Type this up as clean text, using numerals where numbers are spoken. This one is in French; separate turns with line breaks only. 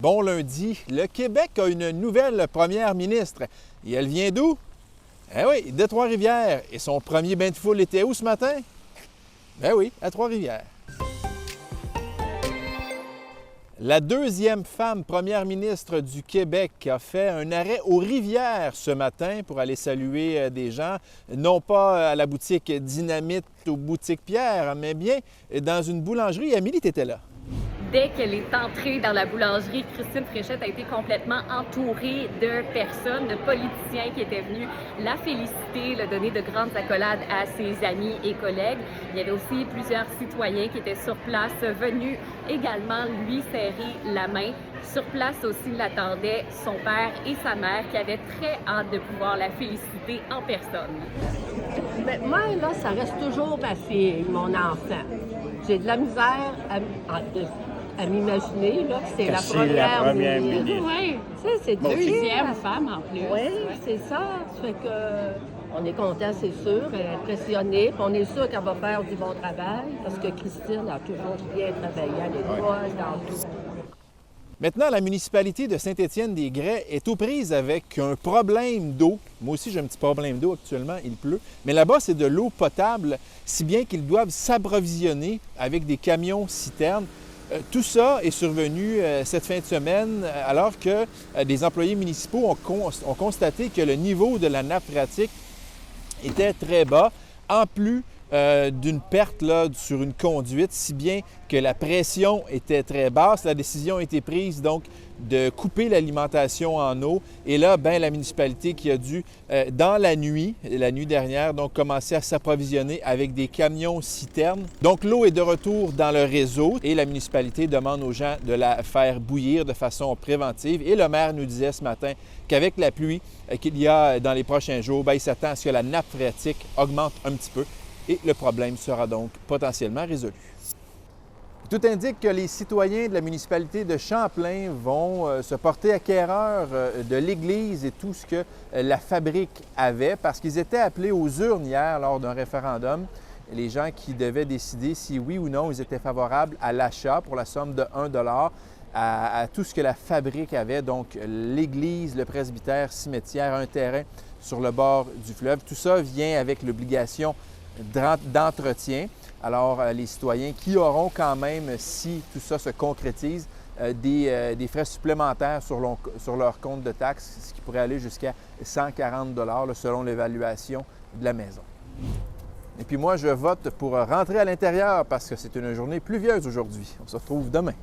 Bon lundi, le Québec a une nouvelle première ministre. Et elle vient d'où? Eh oui, de Trois-Rivières. Et son premier bain de foule était où ce matin? Ben oui, à Trois-Rivières. La deuxième femme première ministre du Québec a fait un arrêt aux Rivières ce matin pour aller saluer des gens, non pas à la boutique Dynamite ou boutique Pierre, mais bien dans une boulangerie. Amélie, t'étais là.
Dès qu'elle est entrée dans la boulangerie, Christine Fréchette a été complètement entourée de personnes, de politiciens qui étaient venus la féliciter, lui donner de grandes accolades à ses amis et collègues. Il y avait aussi plusieurs citoyens qui étaient sur place, venus également lui serrer la main. Sur place aussi l'attendaient son père et sa mère qui avaient très hâte de pouvoir la féliciter en personne.
Bien, moi, là, ça reste toujours ma fille, mon enfant. J'ai de la misère à m'imaginer là, que c'est la première ministre.
Oui,
C'est
deuxième femme en plus.
Oui, c'est ça. Ça fait que on est content, c'est sûr. Elle est impressionnée. Puis on est sûr qu'elle va faire du bon travail parce que Christine a toujours bien travaillé à l'école, dans tout.
Maintenant, la municipalité de Saint-Étienne-des-Grès est aux prises avec un problème d'eau. Moi aussi, j'ai un petit problème d'eau actuellement, il pleut. Mais là-bas, c'est de l'eau potable, si bien qu'ils doivent s'approvisionner avec des camions citernes. Tout ça est survenu cette fin de semaine alors que des employés municipaux ont constaté que le niveau de la nappe phréatique était très bas, en plus d'une perte là, sur une conduite, si bien que la pression était très basse. La décision a été prise donc de couper l'alimentation en eau. Et là, la municipalité qui a dû, dans la nuit dernière, donc commencer à s'approvisionner avec des camions citernes. Donc l'eau est de retour dans le réseau et la municipalité demande aux gens de la faire bouillir de façon préventive. Et le maire nous disait ce matin qu'avec la pluie qu'il y a dans les prochains jours, il s'attend à ce que la nappe phréatique augmente un petit peu. Et le problème sera donc potentiellement résolu. Tout indique que les citoyens de la municipalité de Champlain vont se porter acquéreurs de l'église et tout ce que la fabrique avait parce qu'ils étaient appelés aux urnes hier lors d'un référendum. Les gens qui devaient décider si oui ou non ils étaient favorables à l'achat pour la somme de 1 $ à tout ce que la fabrique avait, donc l'église, le presbytère, cimetière, un terrain sur le bord du fleuve. Tout ça vient avec l'obligation d'entretien. Alors, les citoyens qui auront quand même, si tout ça se concrétise, des frais supplémentaires sur leur compte de taxes, ce qui pourrait aller jusqu'à 140 $ selon l'évaluation de la maison. Et puis moi, je vote pour rentrer à l'intérieur parce que c'est une journée pluvieuse aujourd'hui. On se retrouve demain.